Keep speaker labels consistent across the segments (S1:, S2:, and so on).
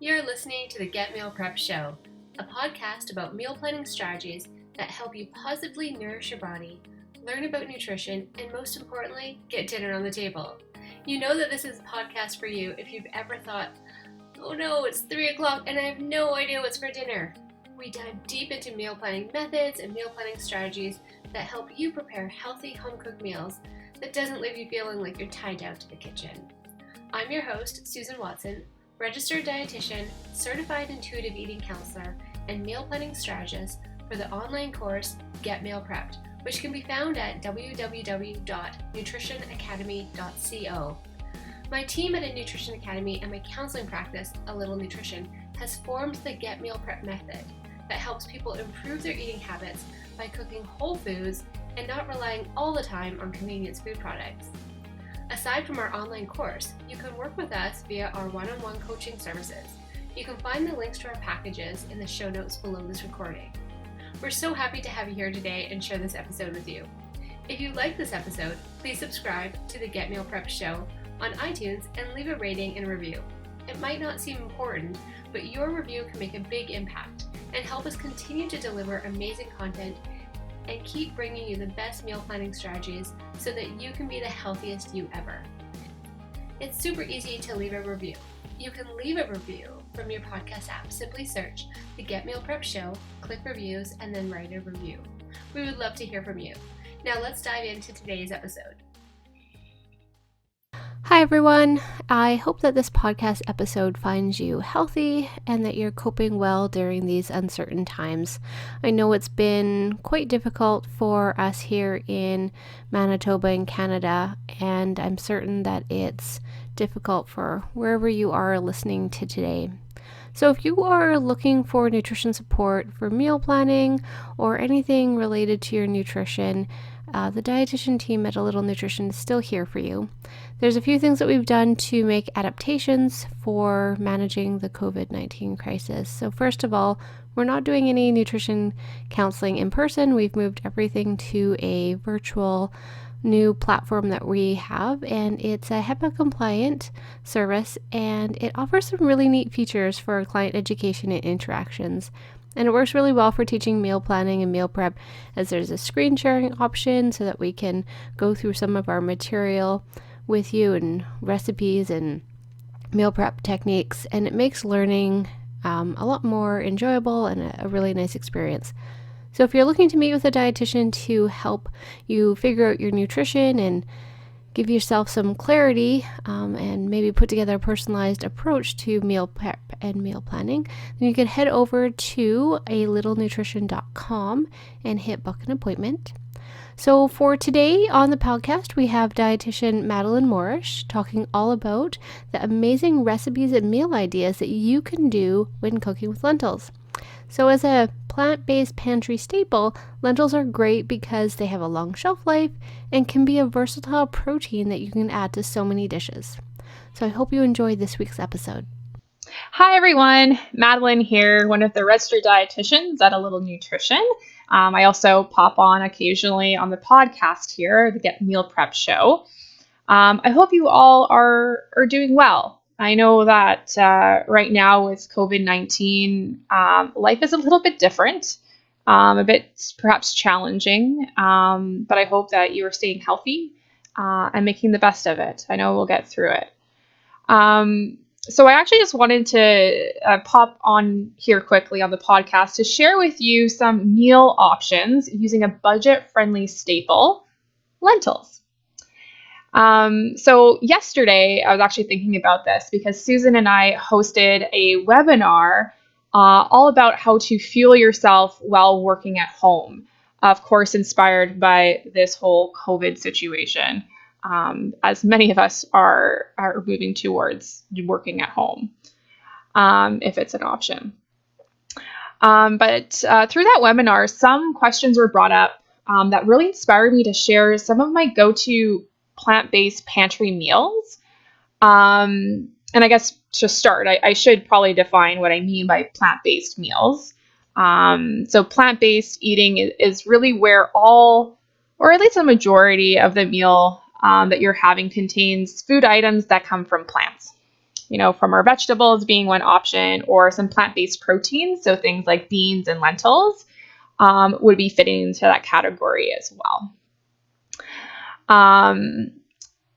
S1: You're listening to the Get Meal Prep Show, a podcast about meal planning strategies that help you positively nourish your body, learn about nutrition, and most importantly, get dinner on the table. You know that this is a podcast for you if you've ever thought, oh no, it's 3 o'clock and I have no idea what's for dinner. We dive deep into meal planning methods and meal planning strategies that help you prepare healthy home-cooked meals that doesn't leave you feeling like you're tied down to the kitchen. I'm your host, Susan Watson, registered dietitian, certified intuitive eating counselor, and meal planning strategist for the online course Get Meal Prepped, which can be found at www.nutritionacademy.co. My team at A Nutrition Academy and my counseling practice, A Little Nutrition, has formed the Get Meal Prep method that helps people improve their eating habits by cooking whole foods and not relying all the time on convenience food products. Aside from our online course, you can work with us via our one-on-one coaching services. You can find the links to our packages in the show notes below this recording. We're so happy to have you here today and share this episode with you. If you like this episode, please subscribe to the Get Meal Prep Show on iTunes and leave a rating and review. It might not seem important, but your review can make a big impact and help us continue to deliver amazing content and keep bringing you the best meal planning strategies so that you can be the healthiest you ever. It's super easy to leave a review. You can leave a review from your podcast app. Simply search the Get Meal Prep Show, click reviews, and then write a review. We would love to hear from you. Now let's dive into today's episode. Hi everyone, I hope that this podcast episode finds you healthy and that you're coping well during these uncertain times. I know it's been quite difficult for us here in Manitoba in Canada, and I'm certain that it's difficult for wherever you are listening to today. So if you are looking for nutrition support for meal planning or anything related to your nutrition, the dietitian team at A Little Nutrition is still here for you. There's a few things that we've done to make adaptations for managing the COVID-19 crisis. So first of all, we're not doing any nutrition counseling in person. We've moved everything to a virtual new platform that we have, and it's a HIPAA compliant service, and it offers some really neat features for client education and interactions. And it works really well for teaching meal planning and meal prep, as there's a screen sharing option so that we can go through some of our material with you and recipes and meal prep techniques, and it makes learning a lot more enjoyable and a really nice experience. So if you're looking to meet with a dietitian to help you figure out your nutrition and give yourself some clarity and maybe put together a personalized approach to meal prep and meal planning, then you can head over to alittlenutrition.com and hit book an appointment. So for today on the podcast, we have dietitian Madeline Moorish talking all about the amazing recipes and meal ideas that you can do when cooking with lentils. So as a plant-based pantry staple, lentils are great because they have a long shelf life and can be a versatile protein that you can add to so many dishes. So I hope you enjoyed this week's episode.
S2: Hi everyone, Madeline here, one of the registered dietitians at A Little Nutrition. I also pop on occasionally on the podcast here, the Get Meal Prep Show. I hope you all are doing well. I know that right now with COVID-19, life is a little bit different, a bit perhaps challenging, but I hope that you are staying healthy and making the best of it. I know we'll get through it. So I actually just wanted to pop on here quickly on the podcast to share with you some meal options using a budget-friendly staple, lentils. So yesterday, I was actually thinking about this because Susan and I hosted a webinar all about how to fuel yourself while working at home. Of course, inspired by this whole COVID situation, as many of us are moving towards working at home, if it's an option. But through that webinar, some questions were brought up that really inspired me to share some of my go-to plant-based pantry meals. And I guess to start, I should probably define what I mean by plant-based meals. So plant-based eating is really where all, or at least a majority of the meal that you're having contains food items that come from plants. from our vegetables being one option, or some plant-based proteins, so things like beans and lentils, would be fitting into that category as well.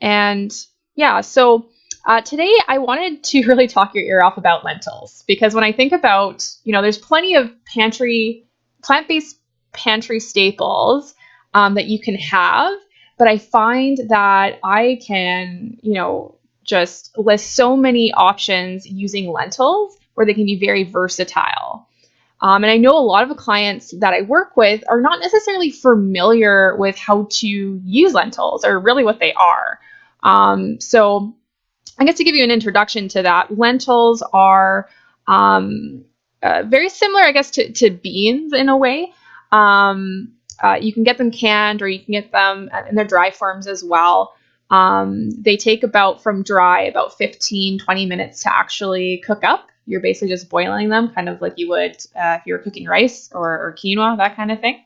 S2: And yeah, so today I wanted to really talk your ear off about lentils, because when I think about, there's plenty of plant-based pantry staples that you can have, but I find that I can, just list so many options using lentils where they can be very versatile. And I know a lot of the clients that I work with are not necessarily familiar with how to use lentils, or really what they are. So I guess to give you an introduction to that, lentils are very similar, I guess, to beans in a way. You can get them canned, or you can get them in their dry forms as well. They take from dry about 15, 20 minutes to actually cook up. You're basically just boiling them, kind of like you would if you were cooking rice or quinoa, that kind of thing.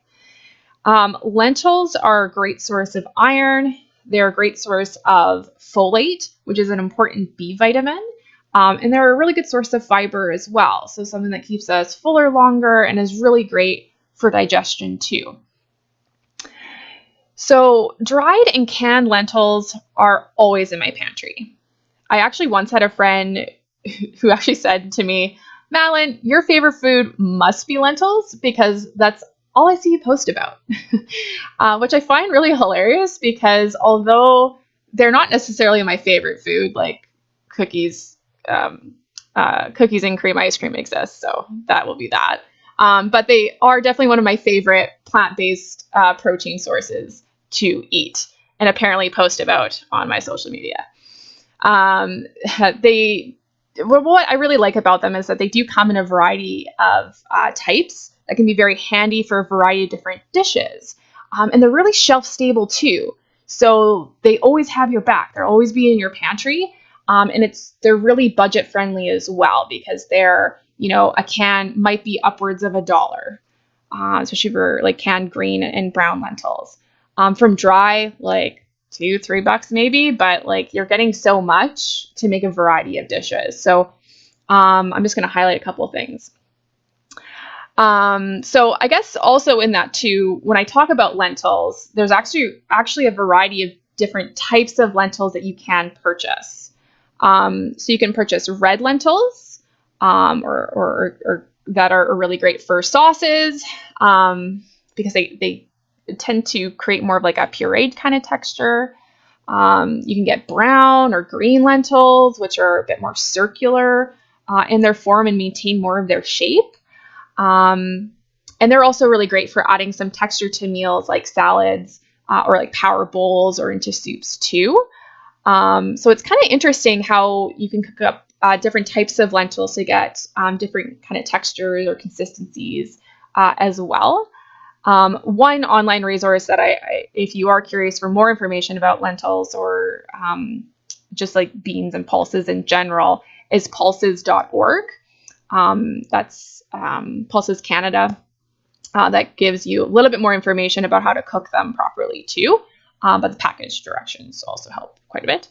S2: Lentils are a great source of iron. They're a great source of folate, which is an important B vitamin. And they're a really good source of fiber as well. So something that keeps us fuller longer and is really great for digestion too. So dried and canned lentils are always in my pantry. I actually once had a friend who actually said to me, "Madeline, your favorite food must be lentils, because that's all I see you post about," which I find really hilarious, because although they're not necessarily my favorite food, like cookies and cream ice cream exist, so that will be that. But they are definitely one of my favorite plant-based protein sources to eat, and apparently post about on my social media. What I really like about them is that they do come in a variety of types that can be very handy for a variety of different dishes. And they're really shelf stable too. So they always have your back. They'll always be in your pantry. And they're really budget friendly as well, because they're, a can might be upwards of $1, especially for like canned green and brown lentils. From dry, like $2-3 maybe, but like you're getting so much to make a variety of dishes. So I'm just going to highlight a couple of things. So I guess also in that too, when I talk about lentils, there's actually a variety of different types of lentils that you can purchase. So you can purchase red lentils, or that are really great for sauces, because they tend to create more of like a pureed kind of texture. You can get brown or green lentils, which are a bit more circular in their form and maintain more of their shape. And they're also really great for adding some texture to meals like salads, or like power bowls, or into soups too. So it's kind of interesting how you can cook up different types of lentils to get different kind of textures or consistencies as well. One online resource that if you are curious for more information about lentils, or just like beans and pulses in general, is pulses.org. That's Pulses Canada. That gives you a little bit more information about how to cook them properly too. But the package directions also help quite a bit.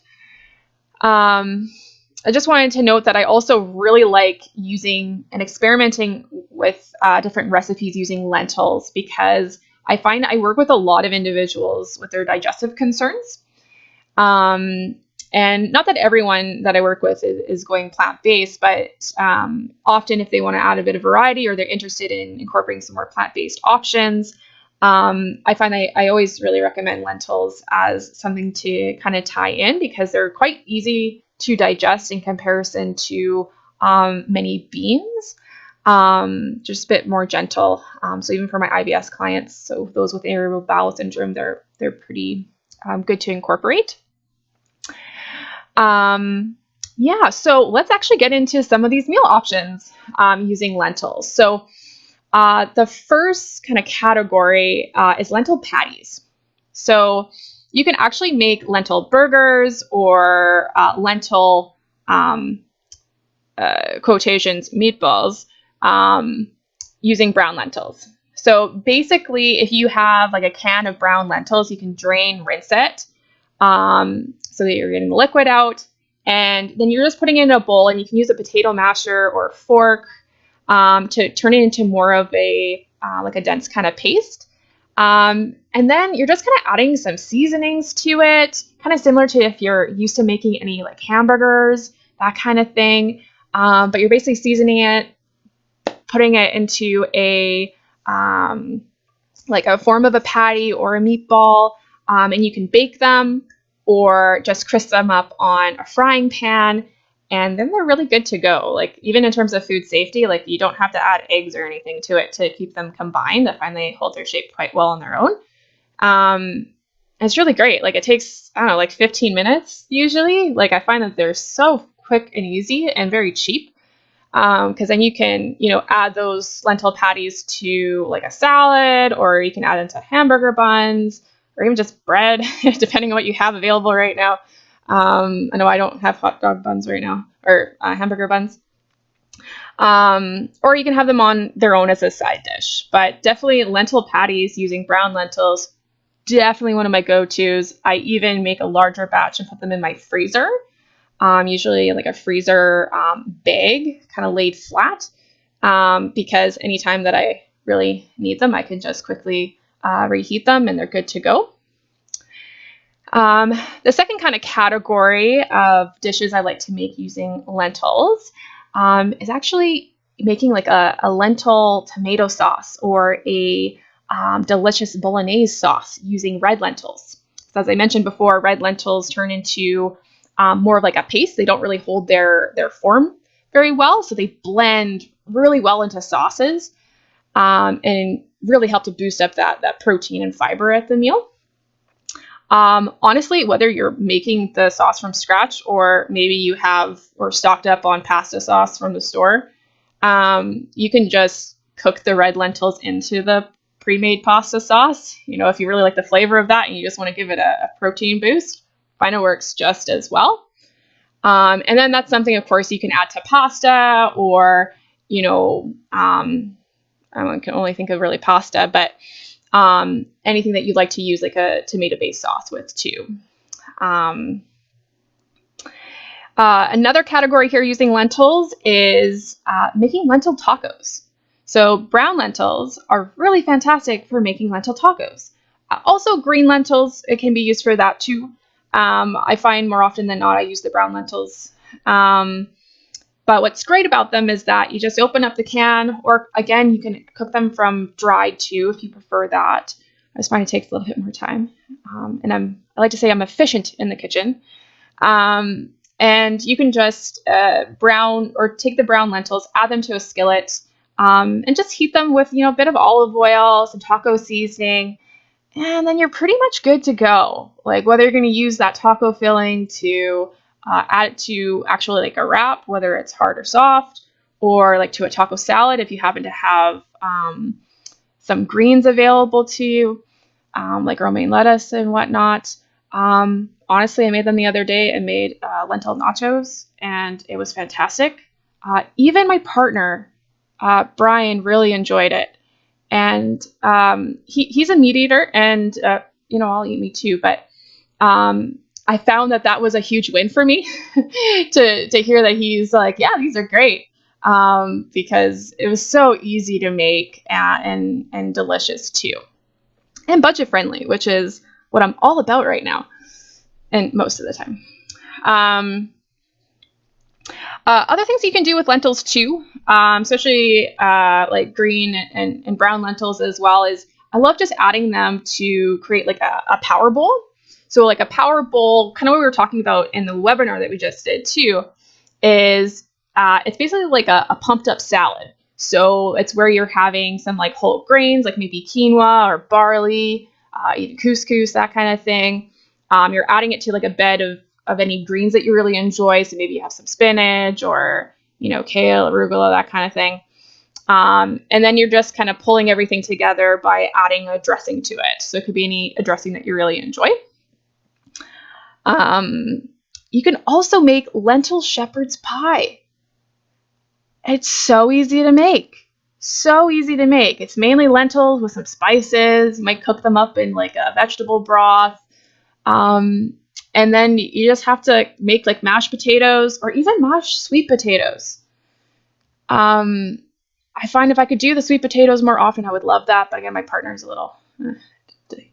S2: I just wanted to note that I also really like using and experimenting with different recipes using lentils, because I find I work with a lot of individuals with their digestive concerns. And not that everyone that I work with is going plant-based, but often if they want to add a bit of variety, or they're interested in incorporating some more plant-based options, I find I always really recommend lentils as something to kind of tie in, because they're quite easy to digest in comparison to many beans. Just a bit more gentle. So even for my IBS clients, so those with irritable bowel syndrome, they're pretty good to incorporate. So let's actually get into some of these meal options using lentils. So the first kind of category is lentil patties. So you can actually make lentil burgers, or lentil quotations meatballs using brown lentils. So basically, if you have like a can of brown lentils, you can rinse it, so that you're getting the liquid out, And then you're just putting it in a bowl, and you can use a potato masher or a fork to turn it into more of a like a dense kind of paste. And then you're just kind of adding some seasonings to it, kind of similar to if you're used to making any like hamburgers, that kind of thing. But you're basically seasoning it, putting it into a like a form of a patty or a meatball, and you can bake them or just crisp them up on a frying pan, and then they're really good to go. Like even in terms of food safety, like you don't have to add eggs or anything to it to keep them combined. I find they hold their shape quite well on their own. It's really great. Like it takes, I don't know, like 15 minutes usually. Like I find that they're so quick and easy and very cheap. Because then you can, add those lentil patties to like a salad, or you can add them to hamburger buns, or even just bread, depending on what you have available right now. I know I don't have hot dog buns right now, or hamburger buns. Or you can have them on their own as a side dish. But definitely lentil patties using brown lentils, definitely one of my go-tos. I even make a larger batch and put them in my freezer. Usually like a freezer bag, kind of laid flat, because anytime that I really need them, I can just quickly reheat them and they're good to go. The second kind of category of dishes I like to make using lentils is actually making like a lentil tomato sauce or a delicious bolognese sauce using red lentils. So as I mentioned before, red lentils turn into more of like a paste. They don't really hold their form very well, so they blend really well into sauces and really help to boost up that protein and fiber at the meal. Honestly, whether you're making the sauce from scratch or maybe you have or stocked up on pasta sauce from the store, you can just cook the red lentils into the pre-made pasta sauce. If you really like the flavor of that and you just want to give it a protein boost, find it works just as well. And then that's something, of course, you can add to pasta or, I can only think of really pasta, but anything that you'd like to use like a tomato-based sauce with too. Another category here using lentils is making lentil tacos. So brown lentils are really fantastic for making lentil tacos. Also green lentils, it can be used for that too. I find more often than not I use the brown lentils. But what's great about them is that you just open up the can, or again, you can cook them from dried too if you prefer that. I just find it takes a little bit more time. And I like to say I'm efficient in the kitchen. And you can just brown or take the brown lentils, add them to a skillet, and just heat them with, a bit of olive oil, some taco seasoning, and then you're pretty much good to go. Like whether you're going to use that taco filling to add it to actually like a wrap, whether it's hard or soft, or like to a taco salad if you happen to have some greens available to you, like romaine lettuce and whatnot. Honestly, I made them the other day and made lentil nachos, and it was fantastic. Even my partner, Brian, really enjoyed it. And he's a meat eater, and I'll eat meat too. But I found that was a huge win for me to hear that he's like, yeah, these are great, because it was so easy to make and delicious too, and budget friendly, which is what I'm all about right now, and most of the time. Other things you can do with lentils too, especially like green and brown lentils as well, is I love just adding them to create like a power bowl. So like a power bowl, kind of what we were talking about in the webinar that we just did too, is it's basically like a pumped up salad. So it's where you're having some like whole grains, like maybe quinoa or barley, even couscous, that kind of thing. You're adding it to like a bed of any greens that you really enjoy. So a have some spinach or, kale, arugula, that kind of thing. And then you're just kind of pulling everything together by adding a dressing to it. So it could be a dressing that you really enjoy. You can also make lentil shepherd's pie. It's so easy to make. So easy to make. It's mainly lentils with some spices. You might cook them up in like a vegetable broth. And then you just have to make like mashed potatoes or even mashed sweet potatoes. I find if I could do the sweet potatoes more often, I would love that. But again, my partner's a little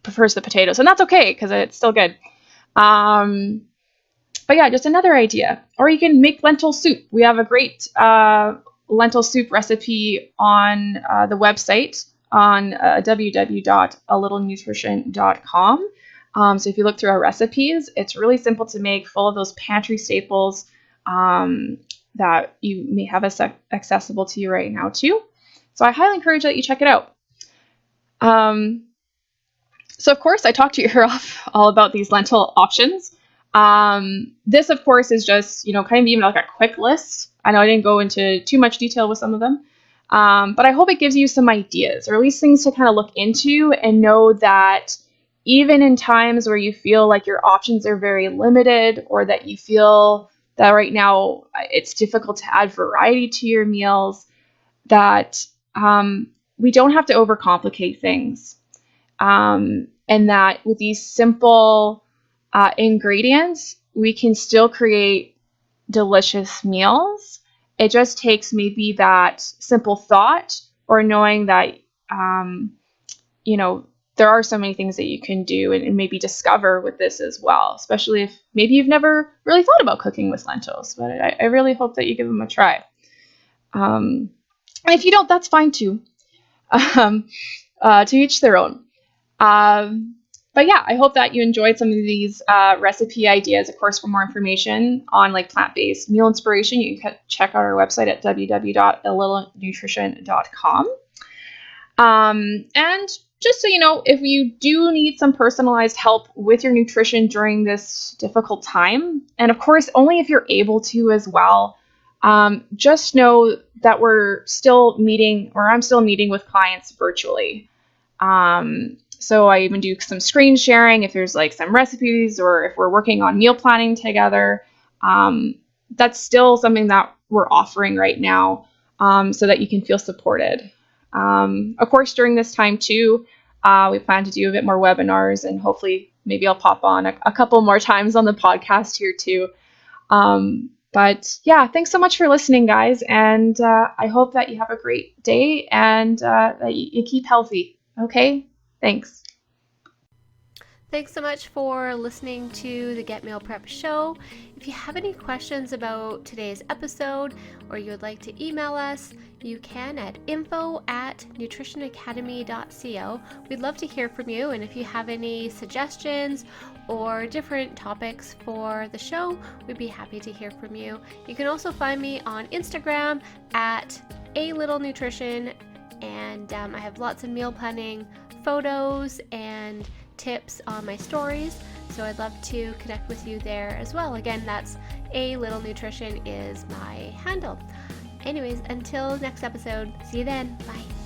S2: prefers the potatoes, and that's okay because it's still good. Um, but yeah, just another idea. Or you can make lentil soup. We have a great lentil soup recipe on the website on www.alittle.nutrition.com. So if you look through our recipes, it's really simple to make, full of those pantry staples that you may have accessible to you right now too. So I highly encourage that you check it out. So of course I talked to your off all about these lentil options. This of course is just, kind of even like a quick list. I know I didn't go into too much detail with some of them. But I hope it gives you some ideas, or at least things to kind of look into and know that even in times where you feel like your options are very limited, or that you feel that right now it's difficult to add variety to your meals, that we don't have to overcomplicate things. And that with these simple ingredients, we can still create delicious meals. It just takes maybe that simple thought, or knowing that, there are so many things that you can do and maybe discover with this as well, especially if maybe you've never really thought about cooking with lentils. But I really hope that you give them a try. And if you don't, that's fine too. To each their own. But yeah, I hope that you enjoyed some of these recipe ideas. Of course, for more information on like plant-based meal inspiration, you can check out our website at www.alittle.nutrition.com. And just so you know, if you do need some personalized help with your nutrition during this difficult time, and of course, only if you're able to as well, just know that we're still meeting, or I'm still meeting with clients virtually. So I even do some screen sharing if there's like some recipes, or if we're working on meal planning together. That's still something that we're offering right now, so that you can feel supported. Of course, during this time too, we plan to do a bit more webinars, and hopefully maybe I'll pop on a couple more times on the podcast here too. But yeah, thanks so much for listening, guys. And I hope that you have a great day, and that you keep healthy. Okay? Thanks.
S1: Thanks so much for listening to the Get Meal Prep Show. If you have any questions about today's episode, or you would like to email us, you can at info@nutritionacademy.co. We'd love to hear from you, and if you have any suggestions or different topics for the show, we'd be happy to hear from you. You can also find me on Instagram at @alittlenutrition, and I have lots of meal planning photos and tips on my stories, so I'd love to connect with you there as well. Again, that's @littlenutrition is my handle. Anyways, until next episode, see you then. Bye.